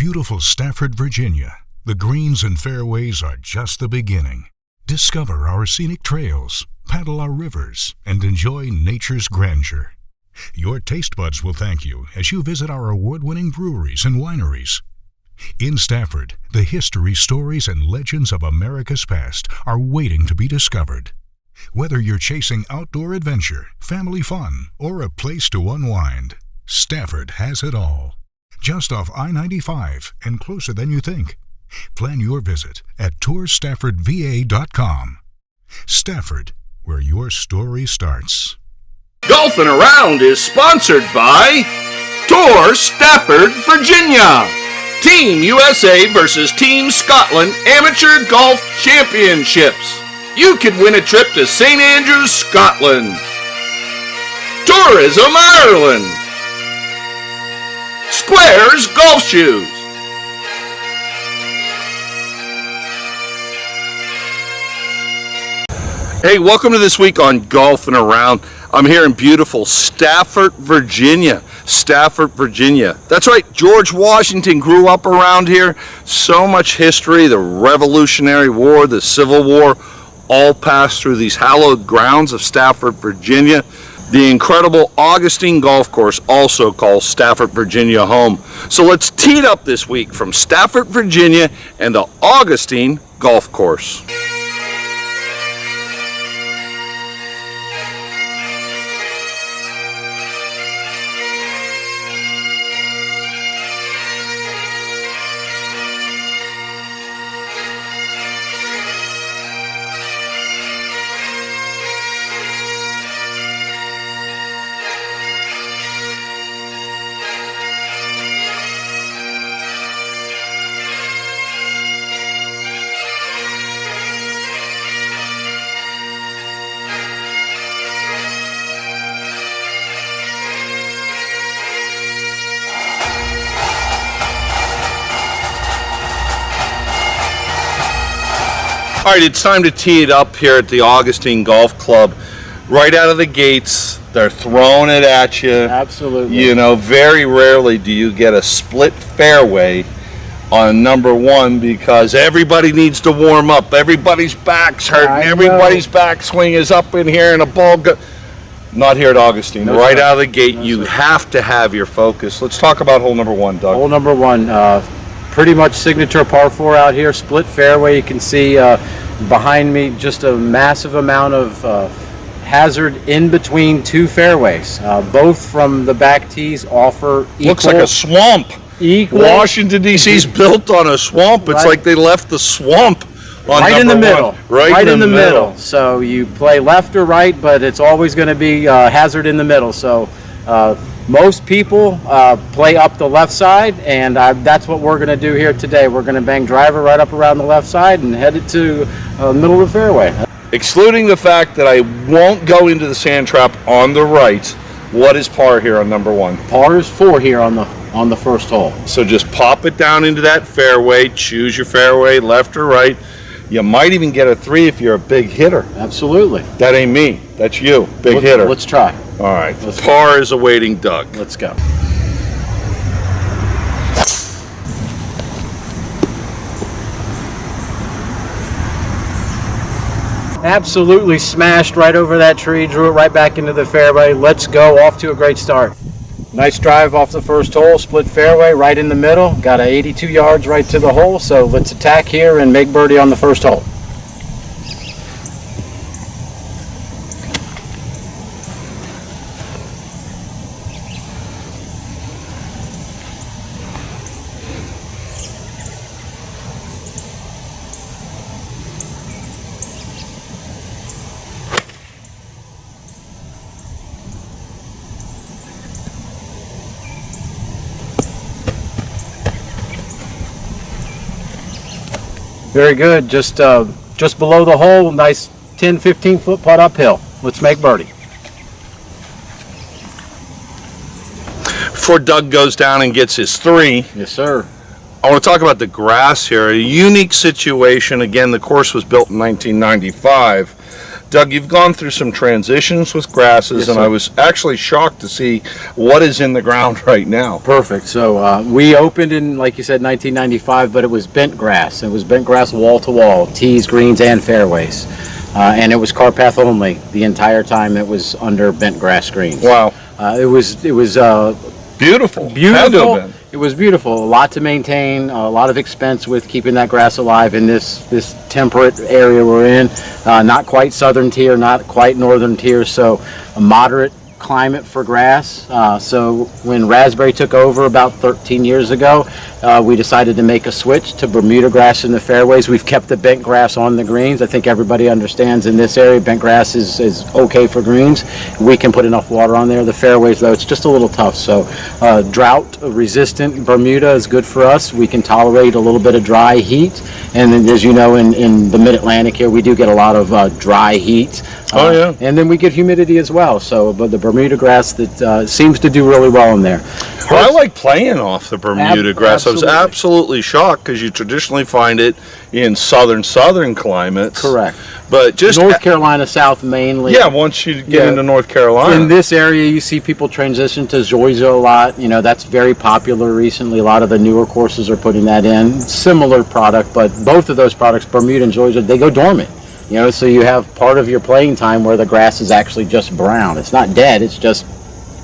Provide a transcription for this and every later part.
beautiful Stafford, Virginia, the greens and fairways are just the beginning. Discover our scenic trails, paddle our rivers, and enjoy nature's grandeur. Your taste buds will thank you as you visit our award-winning breweries and wineries. In Stafford, the history, stories, and legends of America's past are waiting to be discovered. Whether you're chasing outdoor adventure, family fun, or a place to unwind, Stafford has it all. Just off I-95 and closer than you think. Plan your visit at tourstaffordva.com. Stafford, where your story starts. Golfin' Around is sponsored by Tour Stafford, Virginia. Team USA versus Team Scotland Amateur Golf Championships. You could win a trip to St. Andrews, Scotland. Tourism Ireland. Squares Golf Shoes. Hey, welcome to this week on Golfin' Around. I'm here in beautiful Stafford, Virginia. Stafford, Virginia. That's right, George Washington grew up around here. So much history, the Revolutionary War, the Civil War, all passed through these hallowed grounds of Stafford, Virginia. The incredible Augustine golf course also calls Stafford, Virginia home. So let's tee it up this week from Stafford, Virginia and the Augustine golf course. All right, it's time to tee it up here at the Augustine Golf Club. Right out of the gates, they're throwing it at you. Absolutely. You know, very rarely do you get a split fairway on number one because everybody needs to warm up. Everybody's back's hurting. Everybody's backswing is up in here and a ball Not here at Augustine. No, right out of the gate, you have to have your focus. Let's talk about hole number one, Doug. Hole number one, pretty much signature par 4 out here, split fairway. You can see behind me just a massive amount of hazard in between two fairways. Both from the back tees offer equal. Looks like a swamp. Washington, D.C.'s built on a swamp. It's like they left the swamp on right in the middle. One. Right in the middle. So you play left or right, but it's always going to be hazard in the middle. So most people play up the left side, and that's what we're going to do here today. We're going to bang driver right up around the left side and head it to the middle of the fairway. Excluding the fact that I won't go into the sand trap on the right, what is par here on number one? Par is 4 here on the first hole. So just pop it down into that fairway, choose your fairway, left or right. You might even get a 3 if you're a big hitter. Absolutely. That ain't me. That's you, big hitter. Let's try. All right. Par is awaiting Doug. Let's go. Absolutely smashed right over that tree, drew it right back into the fairway. Let's go. Off to a great start. Nice drive off the first hole, split fairway right in the middle. Got 82 yards right to the hole, so let's attack here and make birdie on the first hole. Very good, just below the hole, nice 10-15 foot putt uphill. Let's make birdie. Before Doug goes down and gets his 3. Yes, sir. I want to talk about the grass here. A unique situation. Again, the course was built in 1995. Doug, you've gone through some transitions with grasses, Yes, and sir. I was actually shocked to see what is in the ground right now. Perfect. So we opened in, like you said, 1995, but it was bent grass. It was bent grass wall to wall, tees, greens, and fairways. And it was car path only the entire time. It was under bent grass greens. Wow. It was Beautiful. Had to beautiful. have been. It was beautiful. A lot to maintain, a lot of expense with keeping that grass alive in this temperate area we're in. Not quite southern tier, not quite northern tier, so a moderate climate for grass. So when raspberry took over about 13 years ago, we decided to make a switch to Bermuda grass in the fairways. We've kept the bent grass on the greens. I think everybody understands in this area bent grass is okay for greens. We can put enough water on there. The fairways, though, it's just a little tough. So drought resistant Bermuda is good for us. We can tolerate a little bit of dry heat. And then, as you know, in the mid-Atlantic here, we do get a lot of dry heat. Oh, yeah. And then we get humidity as well. So, but the Bermuda grass that seems to do really well in there. Well, I like playing off the Bermuda grass. I was Absolutely. absolutely shocked because you traditionally find it in southern climates. Correct. But just North Carolina South mainly. yeah, once you get Yeah. into North Carolina. In this area, you see people transition to Zoysia a lot. You know, that's very popular recently. A lot of the newer courses are putting that in. Similar product, but both of those products, Bermuda and Zoysia, they go dormant. You know, so you have part of your playing time where the grass is actually just brown. It's not dead, it's just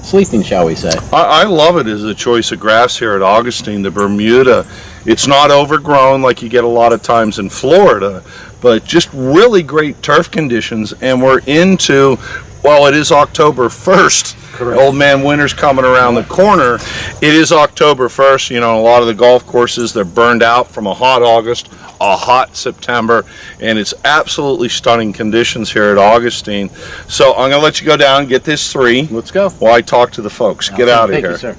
sleeping, shall we say. I love it as a choice of grass here at Augustine, the Bermuda. It's not overgrown like you get a lot of times in Florida, but just really great turf conditions. And we're into, well, it is October 1st. Correct. Old man winter's coming around the corner. It is October 1st. You know, a lot of the golf courses, they're burned out from a hot August, a hot September, and it's absolutely stunning conditions here at Augustine. So I'm going to let you go down and get this 3 Let's go. while I talk to the folks. Get out of Thank here. you, sir.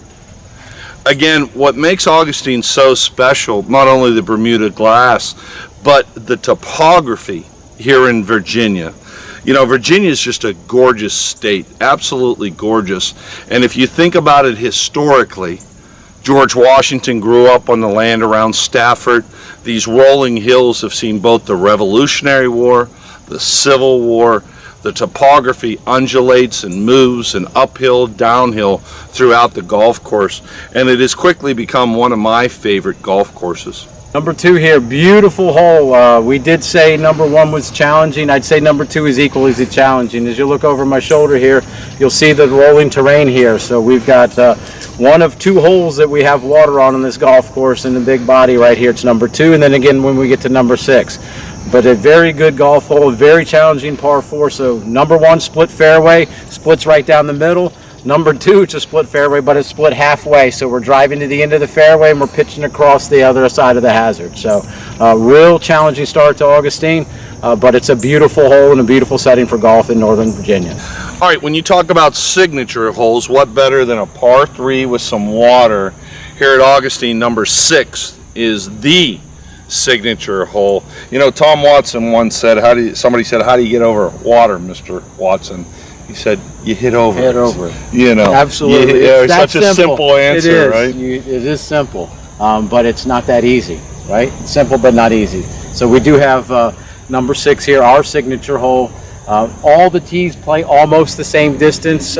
Again, what makes Augustine so special, not only the Bermuda glass, but the topography here in Virginia. You know, Virginia is just a gorgeous state, absolutely gorgeous. And if you think about it historically, George Washington grew up on the land around Stafford. These rolling hills have seen both the Revolutionary War, the Civil War. The topography undulates and moves and uphill, downhill throughout the golf course, and it has quickly become one of my favorite golf courses. Number 2 here, beautiful hole. We did say number 1 was challenging. I'd say number 2 is equally as challenging. As you look over my shoulder here, you'll see the rolling terrain here. So we've got one of 2 holes that we have water on this golf course in the big body right here. It's number 2, and then again when we get to number 6. But a very good golf hole, a very challenging par 4. So number 1, split fairway, splits right down the middle. Number 2, it's a split fairway, but it's split halfway. So we're driving to the end of the fairway and we're pitching across the other side of the hazard. So real challenging start to Augustine, but it's a beautiful hole and a beautiful setting for golf in Northern Virginia. All right, when you talk about signature holes, what better than a par 3 with some water? Here at Augustine, number 6 is the signature hole. You know, Tom Watson once said, somebody said, how do you get over water, Mr. Watson? He said, you hit over Hit it. over it. You know, Absolutely. Yeah, It's such that a simple answer, it is. right? It is simple, but it's not that easy, right? It's simple but not easy. So we do have number 6 here, our signature hole. All the tees play almost the same distance.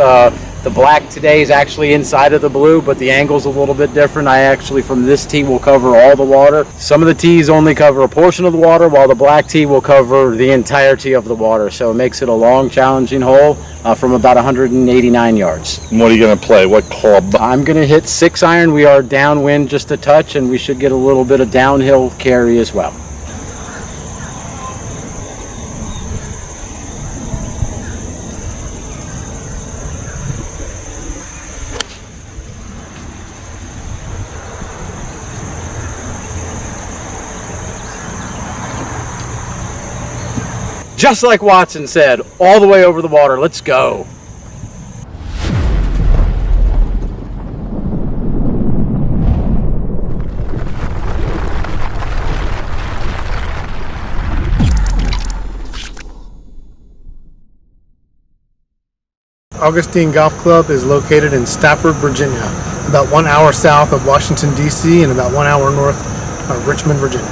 The black today is actually inside of the blue, but the angle's a little bit different. I actually, from this tee, will cover all the water. Some of the tees only cover a portion of the water, while the black tee will cover the entirety of the water. So it makes it a long, challenging hole from about 189 yards. What are you going to play? What club? I'm going to hit 6 iron. We are downwind just a touch, and we should get a little bit of downhill carry as well. Just like Watson said, all the way over the water. Let's go. Augustine Golf Club is located in Stafford, Virginia, about 1 hour south of Washington, D.C., and about 1 hour north of Richmond, Virginia.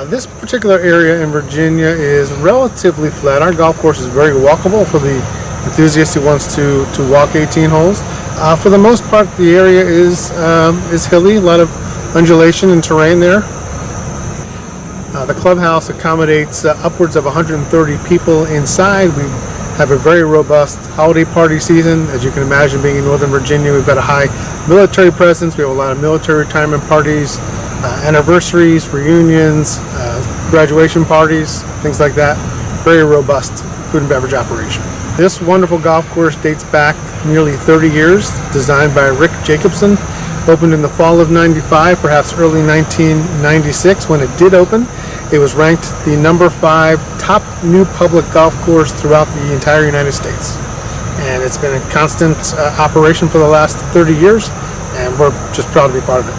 This particular area in Virginia is relatively flat. Our golf course is very walkable for the enthusiast who wants to walk 18 holes. For the most part, the area is hilly, a lot of undulation and terrain there. The clubhouse accommodates upwards of 130 people inside. We have a very robust holiday party season. As you can imagine, being in Northern Virginia, we've got a high military presence. We have a lot of military retirement parties, anniversaries, reunions, graduation parties, things like that. Very robust food and beverage operation. This wonderful golf course dates back nearly 30 years, designed by Rick Jacobson, opened in the fall of '95, perhaps early 1996. When it did open, it was ranked the number 5 top new public golf course throughout the entire United States. And it's been a constant operation for the last 30 years, and we're just proud to be part of it.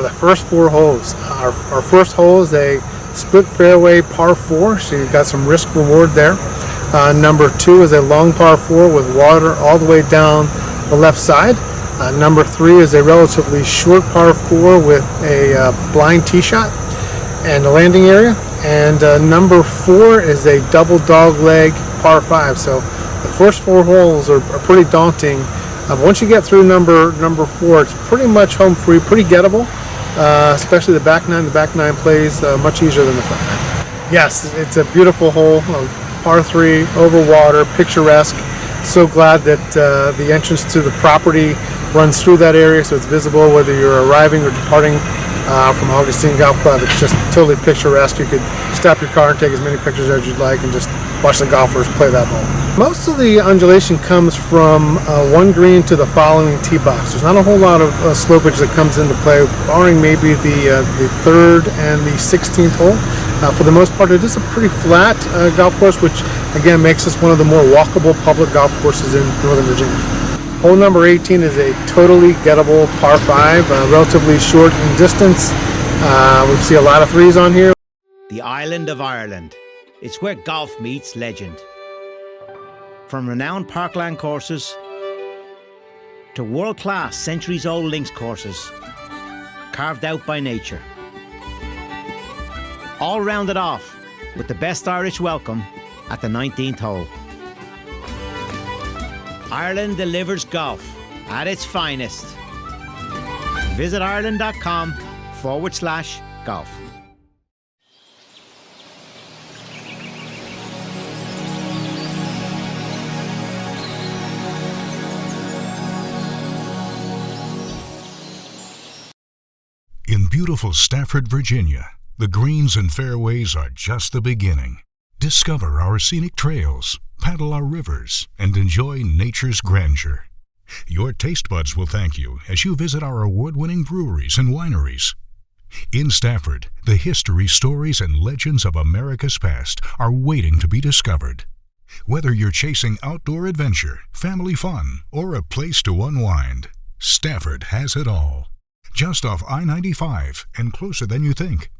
The first 4 holes. Our first hole is a split fairway par 4, so you've got some risk reward there. Number 2 is a long par 4 with water all the way down the left side. Number 3 is a relatively short par 4 with a blind tee shot and a landing area. And number 4 is a double dog leg par 5. So the first 4 holes are pretty daunting. Once you get through number 4, it's pretty much home free, pretty gettable, especially the back 9. The back 9 plays much easier than the front 9. Yes, it's a beautiful hole, par 3, over water, picturesque. So glad that the entrance to the property runs through that area, so it's visible whether you're arriving or departing from Augustine Golf Club. It's just totally picturesque. You could stop your car and take as many pictures as you'd like and just watch the golfers play that hole. Most of the undulation comes from one green to the following tee box. There's not a whole lot of slopage that comes into play, barring maybe the 3rd and the 16th hole. For the most part, it is a pretty flat golf course, which again makes this one of the more walkable public golf courses in Northern Virginia. Hole number 18 is a totally gettable par 5, relatively short in distance. We see a lot of 3s on here. The island of Ireland. It's where golf meets legend. From renowned parkland courses to world-class centuries-old links courses, carved out by nature. All rounded off with the best Irish welcome at the 19th hole. Ireland delivers golf at its finest. Visit ireland.com/golf. In beautiful Stafford, Virginia, the greens and fairways are just the beginning. Discover our scenic trails, paddle our rivers, and enjoy nature's grandeur. Your taste buds will thank you as you visit our award-winning breweries and wineries. In Stafford, the history, stories, and legends of America's past are waiting to be discovered. Whether you're chasing outdoor adventure, family fun, or a place to unwind, Stafford has it all. Just off I-95 and closer than you think.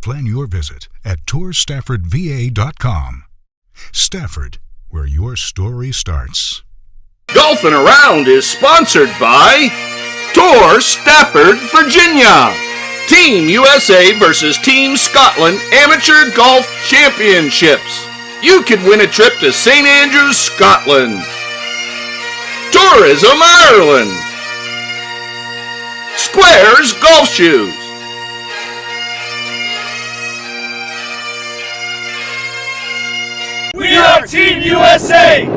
Plan your visit at tourstaffordva.com. Stafford, where your story starts. Golfin' Around is sponsored by Tour Stafford, Virginia. Team USA versus Team Scotland Amateur Golf Championships. You could win a trip to St. Andrews, Scotland. Tourism Ireland. Squares Golf Shoes. We are Team USA!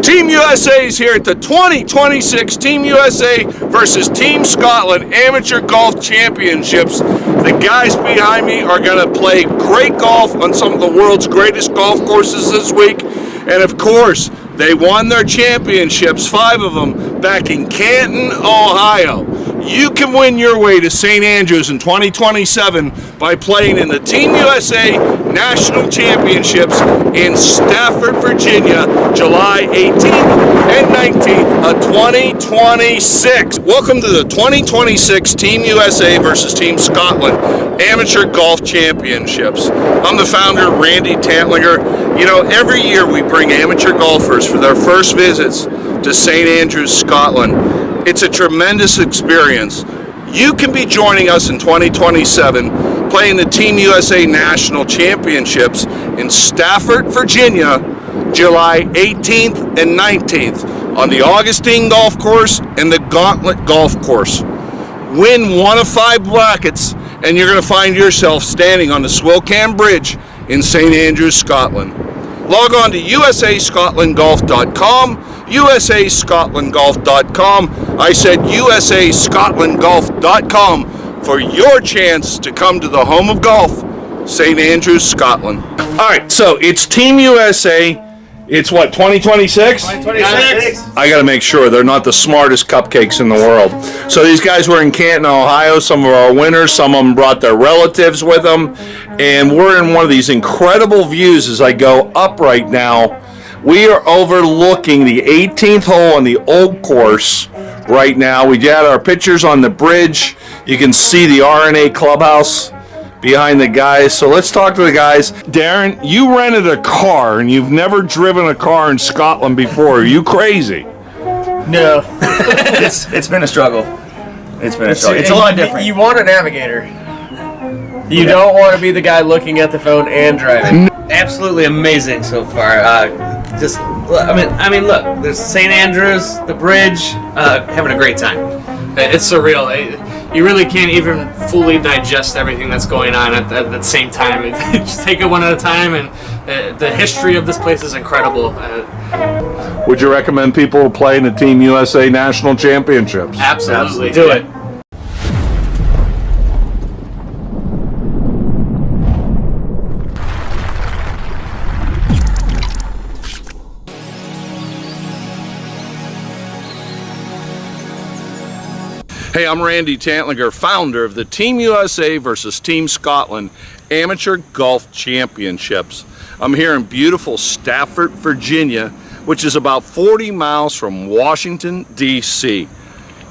Team USA is here at the 2026 Team USA versus Team Scotland Amateur Golf Championships. The guys behind me are going to play great golf on some of the world's greatest golf courses this week. And of course, they won their championships, 5 of them, back in Canton, Ohio. You can win your way to St. Andrews in 2027 by playing in the Team USA National Championships in Stafford, Virginia, July 18th and 19th of 2026. Welcome to the 2026 Team USA versus Team Scotland Amateur Golf Championships. I'm the founder, Randy Tantlinger. You know, every year we bring amateur golfers for their first visits to St. Andrews, Scotland. It's a tremendous experience. You can be joining us in 2027 playing the Team USA National Championships in Stafford, Virginia, July 18th and 19th on the Augustine Golf Course and the Gauntlet Golf Course. Win one of 5 brackets and you're going to find yourself standing on the Swilcan Bridge in St. Andrews, Scotland. Log on to usascotlandgolf.com, usascotlandgolf.com. I said usascotlandgolf.com for your chance to come to the home of golf, St. Andrews, Scotland. All right, so it's Team USA. It's what, 2026? 2026. I got to make sure they're not the smartest cupcakes in the world. So these guys were in Canton, Ohio. Some of our winners, some of them brought their relatives with them. And we're in one of these incredible views as I go up right now. We are overlooking the 18th hole on the old course right now. We got our pictures on the bridge. You can see the RNA clubhouse behind the guys. So let's talk to the guys. Darren, you rented a car and you've never driven a car in Scotland before. Are you crazy? No. it's been a struggle. It's been a struggle. It's a lot different. You want a navigator. You don't want to be the guy looking at the phone and driving. Absolutely amazing so far. I mean, look. There's St. Andrews, the bridge. Having a great time. It's surreal. You really can't even fully digest everything that's going on at the same time. Just take it one at a time, and the history of this place is incredible. Would you recommend people play in the Team USA National Championships? Absolutely. Do it. Hey, I'm Randy Tantlinger, founder of the Team USA versus Team Scotland Amateur Golf Championships. I'm here in beautiful Stafford, Virginia, which is about 40 miles from Washington, D.C.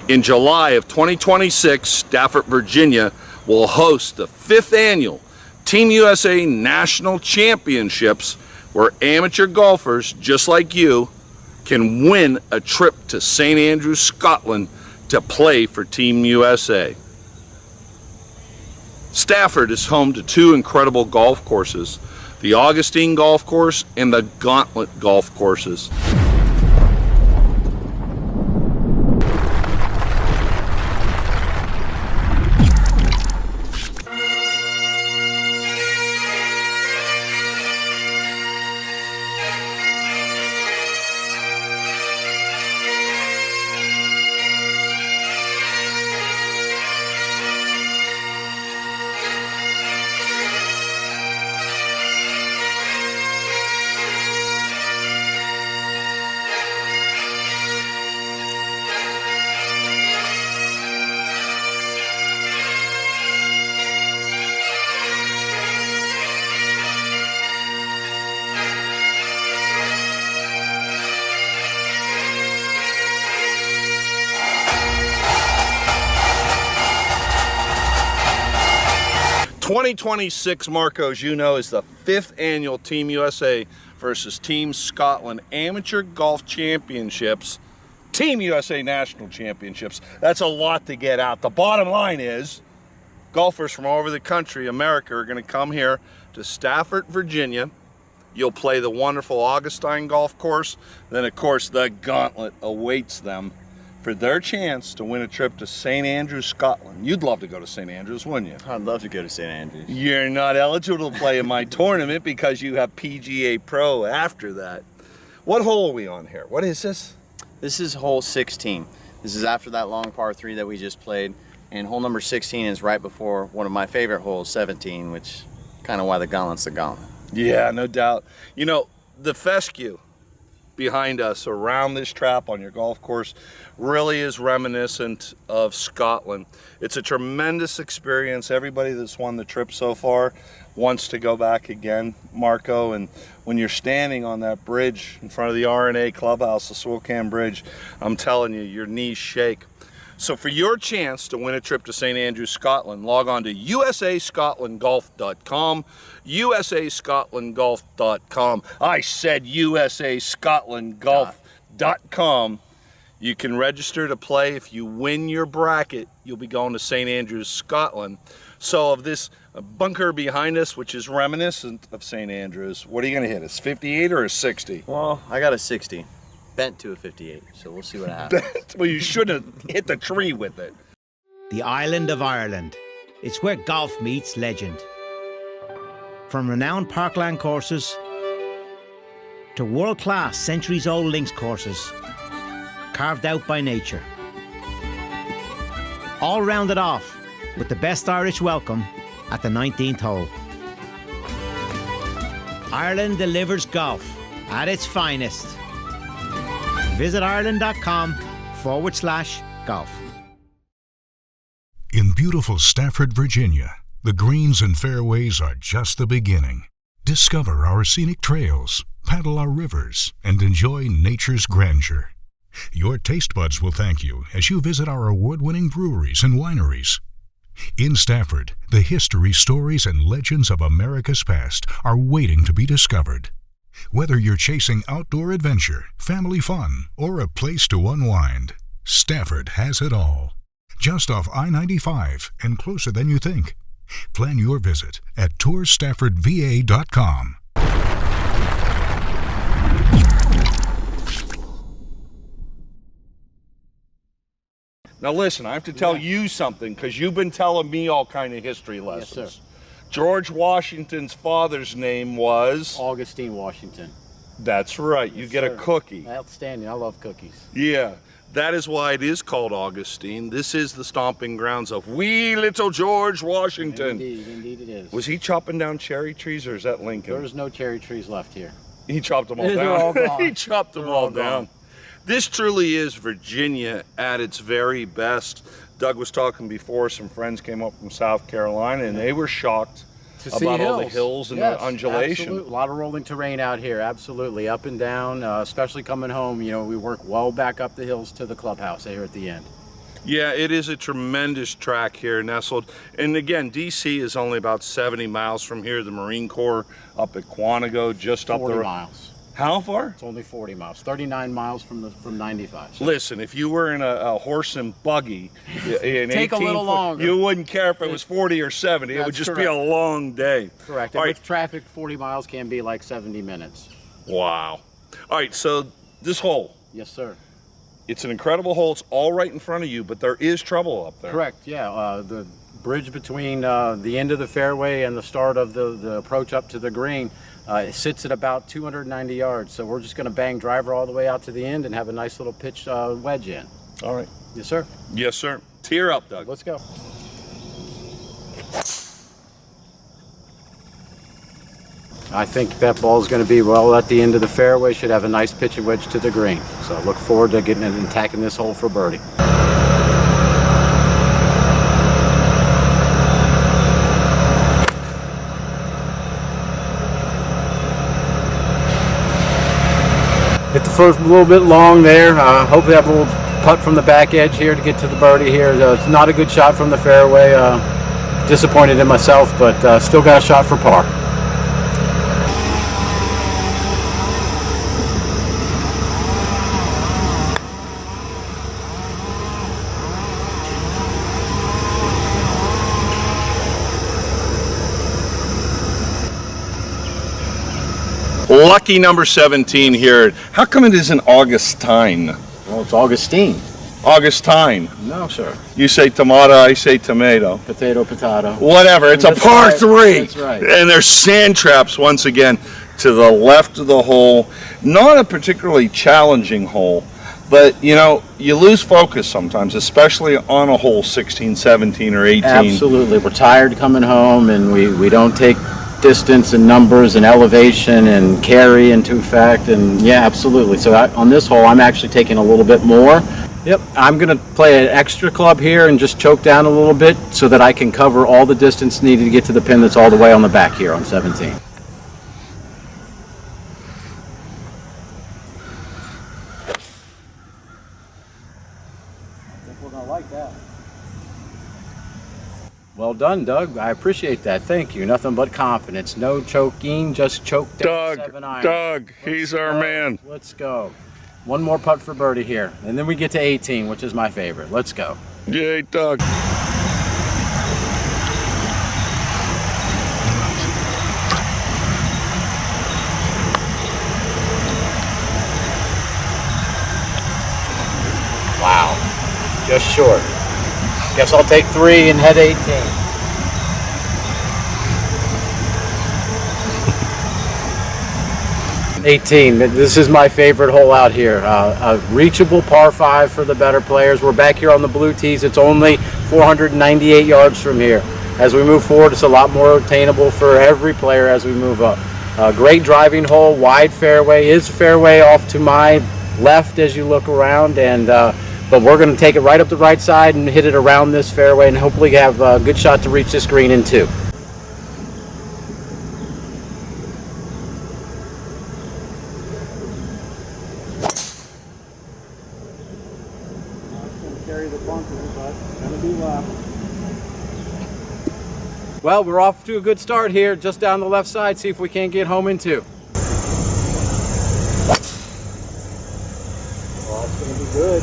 In July of 2026, Stafford, Virginia will host the 5th annual Team USA National Championships, where amateur golfers just like you can win a trip to St. Andrews, Scotland to play for Team USA. Stafford is home to 2 incredible golf courses, the Augustine Golf Course and the Gauntlet Golf Courses. '26, Marco, as you know, is the 5th annual Team USA versus Team Scotland Amateur Golf Championships, Team USA National Championships. That's a lot to get out. The bottom line is golfers from all over the country, America, are going to come here to Stafford, Virginia. You'll play the wonderful Augustine Golf Course. Then, of course, the Gauntlet awaits them for their chance to win a trip to St. Andrews, Scotland. You'd love to go to St. Andrews, wouldn't you? I'd love to go to St. Andrews. You're not eligible to play in my tournament because you have PGA Pro after that. What hole are we on here? What is this? This is hole 16. This is after that long par 3 that we just played. And hole number 16 is right before one of my favorite holes, 17, which kind of why the Gauntlet's the Gauntlet. Yeah, no doubt. You know, the fescue behind us around this trap on your golf course really is reminiscent of Scotland. It's a tremendous experience. Everybody that's won the trip so far wants to go back again, Marco, and when you're standing on that bridge in front of the RNA clubhouse, the Swilcan Bridge, I'm telling you, your knees shake. So for your chance to win a trip to St. Andrews, Scotland, log on to usascotlandgolf.com, usascotlandgolf.com. I said usascotlandgolf.com. You can register to play. If you win your bracket, you'll be going to St. Andrews, Scotland. So of this bunker behind us, which is reminiscent of St. Andrews, what are you going to hit? A 58 or a 60? Well, I got a 60. Bent to a 58, so we'll see what happens. Well, you shouldn't have hit the tree with it. The island of Ireland. It's where golf meets legend. From renowned parkland courses to world-class centuries-old links courses carved out by nature. All rounded off with the best Irish welcome at the 19th hole. Ireland delivers golf at its finest. Visit ireland.com/golf. In beautiful Stafford, Virginia, the greens and fairways are just the beginning. Discover our scenic trails, paddle our rivers, and enjoy nature's grandeur. Your taste buds will thank you as you visit our award-winning breweries and wineries. In Stafford, the history, stories, and legends of America's past are waiting to be discovered. Whether you're chasing outdoor adventure, family fun, or a place to unwind, Stafford has it all. Just off I-95 and closer than you think. Plan your visit at tourstaffordva.com. Now listen, I have to tell you something because you've been telling me all kind of history lessons. Yes, sir. George Washington's father's name was? Augustine Washington. That's right. You get a cookie. Outstanding. I love cookies. Yeah. That is why it is called Augustine. This is the stomping grounds of wee little George Washington. Indeed it is. Was he chopping down cherry trees or is that Lincoln? There's no cherry trees left here. He chopped them all They're down. all gone. He chopped them They're all all down. gone. This truly is Virginia at its very best. Doug was talking before, some friends came up from South Carolina and they were shocked about all the hills and the undulation. Absolutely. A lot of rolling terrain out here, absolutely. Up and down, especially coming home. You know, we work well back up the hills to the clubhouse here at the end. Yeah, it is a tremendous track here nestled. And again, DC is only about 70 miles from here. The Marine Corps up at Quantico, just up the 40 road. miles. How far? It's only 40 miles. 39 miles from 95. So. Listen, if you were in a horse and buggy in Take a little longer. you wouldn't care if it was 40 or 70. It would just be a long day. Correct. All If right. it's traffic, 40 miles can be like 70 minutes. Wow. All right, so this hole. Yes, sir. It's an incredible hole. It's all right in front of you, but there is trouble up there. Correct, yeah. The bridge between the end of the fairway and the start of the approach up to the green it sits at about 290 yards. So we're just going to bang driver all the way out to the end and have a nice little pitch wedge in. All right. Yes, sir. Yes, sir. Tear up, Doug. Let's go. I think that ball is going to be well at the end of the fairway. Should have a nice pitch and wedge to the green. So I look forward to getting it and attacking this hole for birdie. Hit the first a little bit long there. Hopefully have a little putt from the back edge here to get to the birdie here. It's not a good shot from the fairway. Disappointed in myself, but still got a shot for par. Lucky number 17 here. How come it isn't Augustine? Well, it's Augustine. Augustine. No, sir. You say tomato, I say tomato. Potato, potato. Whatever, it's That's a par right. 3. That's right. And there's sand traps once again to the left of the hole. Not a particularly challenging hole, but you know, you lose focus sometimes, especially on a hole 16, 17, or 18. Absolutely. We're tired coming home, and we don't take distance and numbers and elevation and carry into fact, and yeah, absolutely. So on this hole, I'm actually taking a little bit more. Yep, I'm going to play an extra club here and just choke down a little bit so that I can cover all the distance needed to get to the pin that's all the way on the back here on 17. I think we're going to like that. Well done, Doug. I appreciate that. Thank you. Nothing but confidence. No choking, just choke down 7 iron. Doug, he's our man. Let's go. One more putt for birdie here, and then we get to 18, which is my favorite. Let's go. Yay, Doug. just short. Guess I'll take 3 and head 18. This is my favorite hole out here. A reachable par 5 for the better players. We're back here on the blue tees. It's only 498 yards from here. As we move forward, it's a lot more attainable for every player as we move up. Great driving hole, wide fairway. Is fairway off to my left as you look around, and but we're going to take it right up the right side and hit it around this fairway and hopefully have a good shot to reach this green in 2. Well, we're off to a good start here, just down the left side. See if we can't get home in 2. Oh, it's going to be good.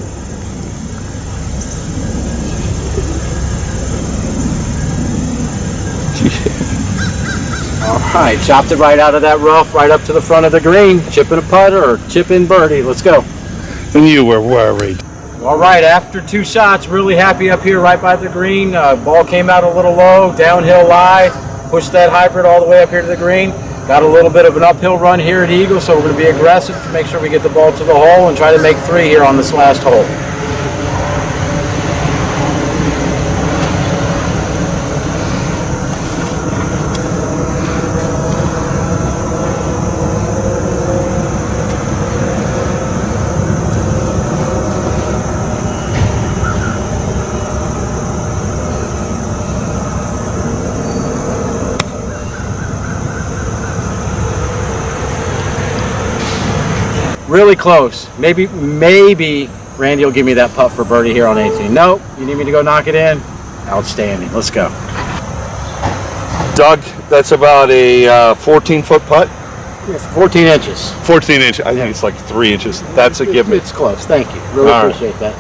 All right, chopped it right out of that rough, right up to the front of the green. Chipping a putter or chipping birdie. Let's go. And you were worried. All right, after 2 shots, really happy up here right by the green. Ball came out a little low, downhill lie, pushed that hybrid all the way up here to the green. Got a little bit of an uphill run here at Eagle, so we're going to be aggressive to make sure we get the ball to the hole and try to make 3 here on this last hole. Really close. Maybe Randy will give me that putt for birdie here on 18. Nope. You need me to go knock it in? Outstanding. Let's go. Doug, that's about a 14-foot putt? Yeah, 14 inches. 14 inches. I think it's like 3 inches. That's a give me. It's close. Thank you. Really appreciate that.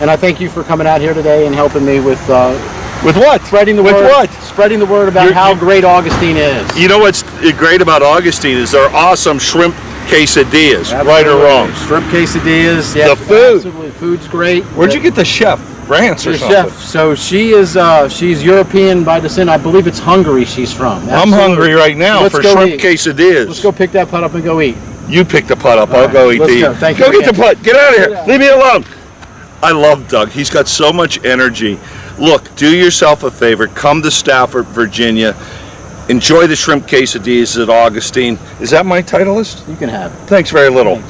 And I thank you for coming out here today and helping me with what? Spreading the word. With what? Spreading the word about how great Augustine is. You know what's great about Augustine is their awesome shrimp quesadillas, Absolutely. right or wrong. Shrimp quesadillas. Yeah, the food. Absolutely. Food's great. Where'd you get the chef? France or something? Chef. So she is she's European by descent. I believe it's Hungary she's from. Absolutely. I'm hungry right now for shrimp quesadillas. Let's go pick that putt up and go eat. You pick the putt up. I'll go eat. Go. Thank you. Go get the putt. Get out of here. Leave me alone. I love Doug. He's got so much energy. Look, do yourself a favor. Come to Stafford, Virginia. Enjoy the shrimp quesadillas at Augustine. Is that my Titleist? You can have it. Thanks very little.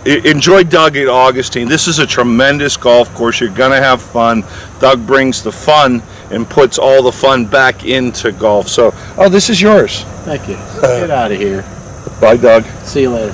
Enjoy Doug at Augustine. This is a tremendous golf course. You're going to have fun. Doug brings the fun and puts all the fun back into golf. So, this is yours. Thank you. Get out of here. Bye, Doug. See you later.